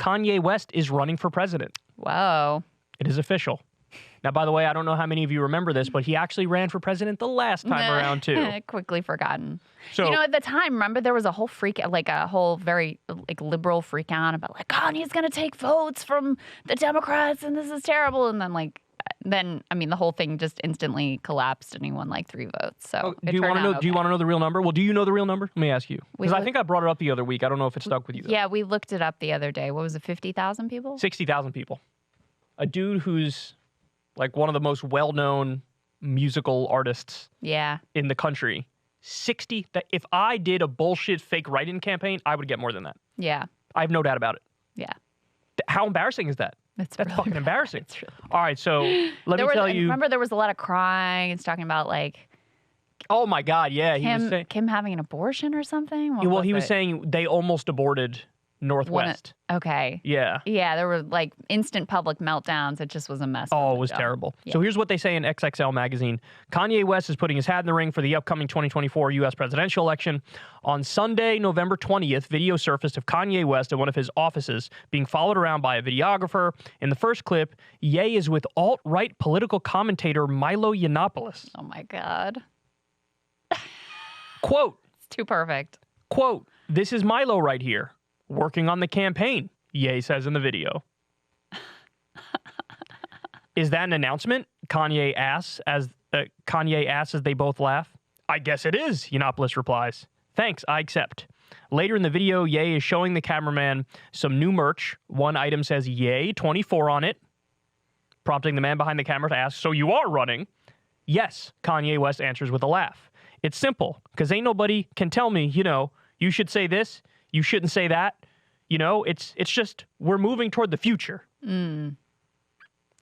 Kanye West is running for president. Whoa. It is official. Now, by the way, I don't know how many of you remember this, but he actually ran for president the last time around, too. Quickly forgotten. So, you know, at the time, remember, there was a whole very liberal freak out about, like, Kanye's going to take votes from the Democrats, and this is terrible. And then, the whole thing just instantly collapsed, and he won, like, 3 votes. So do you want to know? Okay. Do you want to know the real number? Well, do you know the real number? Let me ask you, because I think I brought it up the other week. I don't know if it stuck with you, though. Yeah, we looked it up the other day. What was it, 50,000 people? 60,000 people. A dude who's like one of the most well-known musical artists in the country. 60, that if I did a bullshit fake write-in campaign, I would get more than that. Yeah. I have no doubt about it. Yeah. How embarrassing is that? That's really fucking embarrassing. It's really all right, so let me tell you. Remember, there was a lot of crying. It's talking about, like, oh my God, yeah. Kim having an abortion or something? He was saying they almost aborted Northwest. Okay. Yeah. Yeah, there were like instant public meltdowns. It just was a mess. Oh, it was terrible. Yeah. So here's what they say in XXL magazine. Kanye West is putting his hat in the ring for the upcoming 2024 U.S. presidential election. On Sunday, November 20th, video surfaced of Kanye West at one of his offices being followed around by a videographer. In the first clip, Ye is with alt-right political commentator Milo Yiannopoulos. Oh my God. Quote. It's too perfect. Quote, "This is Milo right here, working on the campaign," Ye says in the video. Is that an announcement? Kanye asks as they both laugh. "I guess it is," Yiannopoulos replies. "Thanks, I accept." Later in the video, Ye is showing the cameraman some new merch. One item says Ye 24 on it, prompting the man behind the camera to ask, "So you are running?" "Yes," Kanye West answers with a laugh. "It's simple, because ain't nobody can tell me, you should say this, you shouldn't say that. It's just we're moving toward the future."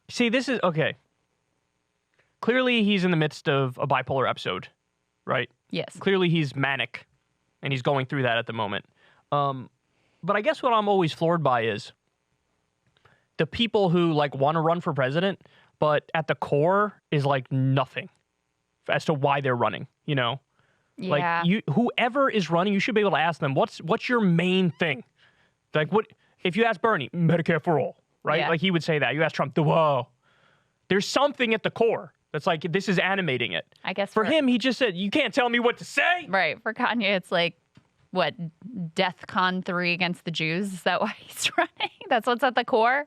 See, this is okay. Clearly, he's in the midst of a bipolar episode, right? Yes. Clearly, he's manic, and he's going through that at the moment. But I guess what I'm always floored by is the people who want to run for president, but at the core is nothing as to why they're running. Yeah. Whoever is running, you should be able to ask them, what's your main thing? What if you ask Bernie, Medicare for all, right? Yeah. He would say that. You ask Trump, whoa. There's something at the core that's this is animating it. I guess for him, he just said, you can't tell me what to say. Right. For Kanye, it's what, DEFCON 3 against the Jews? Is that why he's running? That's what's at the core?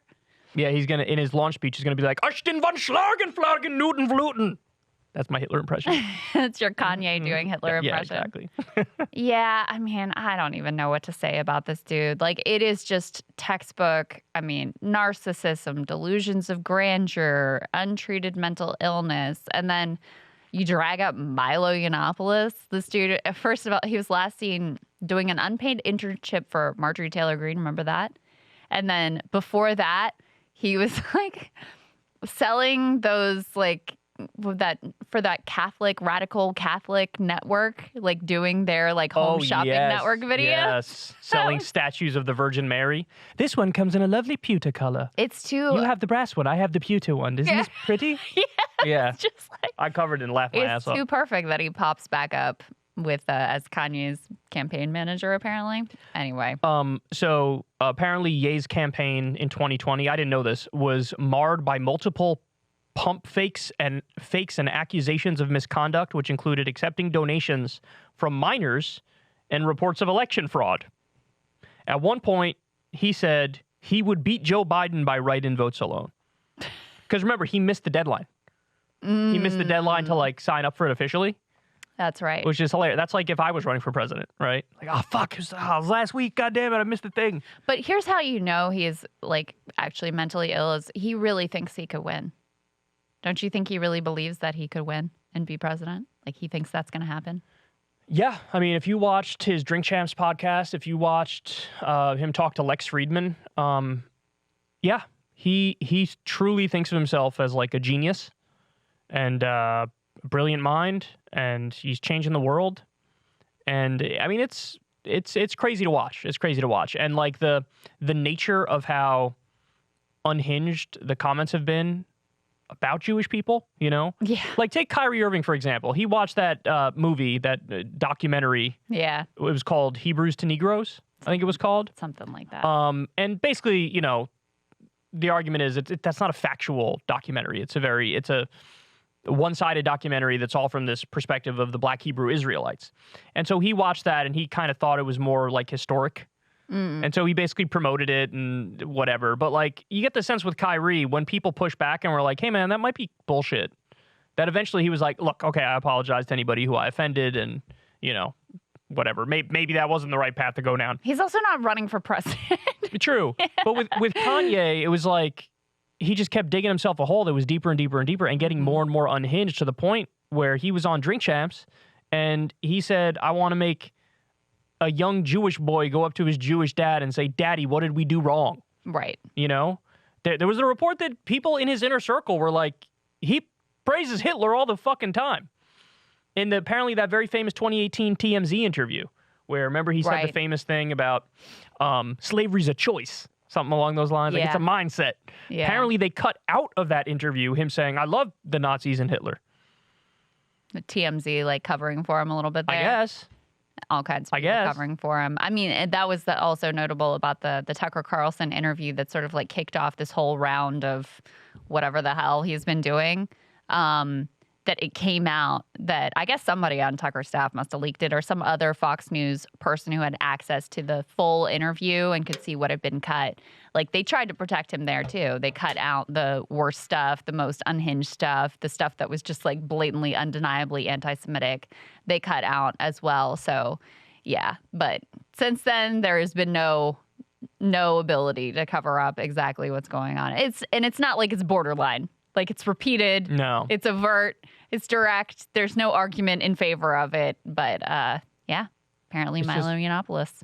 Yeah, he's going to, in his launch speech, he's going to be like, "Ich den von Schlagen, Flaggen, Newton, Fluten." That's my Hitler impression. It's your Kanye doing Hitler impression. Yeah, exactly. Yeah, I don't even know what to say about this dude. It is just textbook, narcissism, delusions of grandeur, untreated mental illness. And then you drag up Milo Yiannopoulos. This dude, first of all, he was last seen doing an unpaid internship for Marjorie Taylor Greene. Remember that? And then before that, he was selling those for that radical Catholic network, doing their home shopping network video. Yes, selling statues of the Virgin Mary. This one comes in a lovely pewter color. It's too. You have the brass one. I have the pewter one. Isn't this pretty? Yeah. It's just I covered it and laughed my ass off. It's too perfect that he pops back up with as Kanye's campaign manager, apparently. Anyway. So apparently Ye's campaign in 2020, I didn't know this, was marred by multiple pump fakes and accusations of misconduct, which included accepting donations from minors and reports of election fraud. At one point, he said he would beat Joe Biden by write-in votes alone. Because remember, he missed the deadline. He missed the deadline to sign up for it officially. That's right. Which is hilarious. That's like if I was running for president, right? Oh, fuck, it was last week. God damn it, I missed the thing. But here's how you know he is actually mentally ill is he really thinks he could win. Don't you think he really believes that he could win and be president? He thinks that's going to happen? Yeah. If you watched his Drink Champs podcast, if you watched him talk to Lex Friedman, yeah, he truly thinks of himself as a genius and a brilliant mind, and he's changing the world. And it's crazy to watch. It's crazy to watch. And the nature of how unhinged the comments have been about Jewish people, Yeah. Take Kyrie Irving, for example. He watched that movie, that documentary. Yeah. It was called Hebrews to Negroes. I think it was called. Something like that. And basically, you know, the argument is that's not a factual documentary. It's a one-sided documentary that's all from this perspective of the Black Hebrew Israelites. And so he watched that and he kind of thought it was more like historic. And so he basically promoted it and whatever. But like, you get the sense with Kyrie, when people push back and were like, hey man, that might be bullshit, that eventually he was like, look, okay, I apologize to anybody who I offended, and, you know, whatever. Maybe that wasn't the right path to go down. He's also not running for president. True. Yeah. But with Kanye, it was like, he just kept digging himself a hole that was deeper and deeper and deeper and getting more and more unhinged, to the point where he was on Drink Champs and he said, I want to make a young Jewish boy go up to his Jewish dad and say, Daddy, what did we do wrong? Right. You know, there was a report that people in his inner circle were like, he praises Hitler all the fucking time. In apparently that very famous 2018 TMZ interview, where, remember, he said the famous thing about slavery's a choice, something along those lines. Like, it's a mindset. Yeah. Apparently they cut out of that interview him saying, I love the Nazis and Hitler. The TMZ, like, covering for him a little bit there. I guess. All kinds of people covering for him. I mean, that was also notable about the Tucker Carlson interview that sort of like kicked off this whole round of whatever the hell he's been doing. That it came out that I guess somebody on Tucker's staff must have leaked it, or some other Fox News person who had access to the full interview and could see what had been cut. Like, they tried to protect him there too. They cut out the worst stuff, the most unhinged stuff, the stuff that was just like blatantly, undeniably anti-Semitic. They cut out as well. So yeah, but since then there has been no ability to cover up exactly what's going on. It's not like it's borderline. Like, it's repeated. No. It's overt. It's direct. There's no argument in favor of it. But, yeah, apparently it's Milo Yiannopoulos.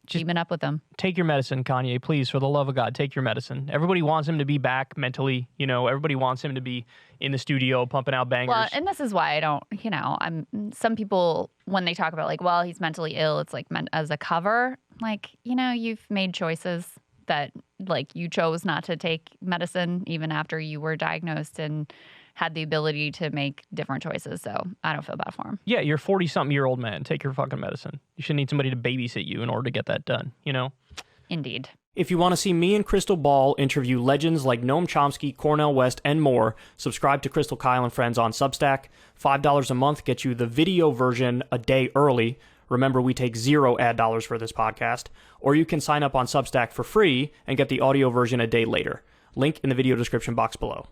Keeping up with them. Take your medicine, Kanye. Please, for the love of God, take your medicine. Everybody wants him to be back mentally. You know, everybody wants him to be in the studio pumping out bangers. Well, and this is why I don't, you know, some people, when they talk about, like, well, he's mentally ill, it's like meant as a cover. Like, you know, you've made choices that, like, you chose not to take medicine even after you were diagnosed and had the ability to make different choices. So I don't feel bad for him. Yeah, you're a 40-something-year-old man. Take your fucking medicine. You should need somebody to babysit you in order to get that done, you know? Indeed. If you want to see me and Crystal Ball interview legends like Noam Chomsky, Cornel West, and more, subscribe to Crystal, Kyle, and Friends on Substack. $5 a month gets you the video version a day early. Remember, we take 0 ad dollars for this podcast. Or you can sign up on Substack for free and get the audio version a day later. Link in the video description box below.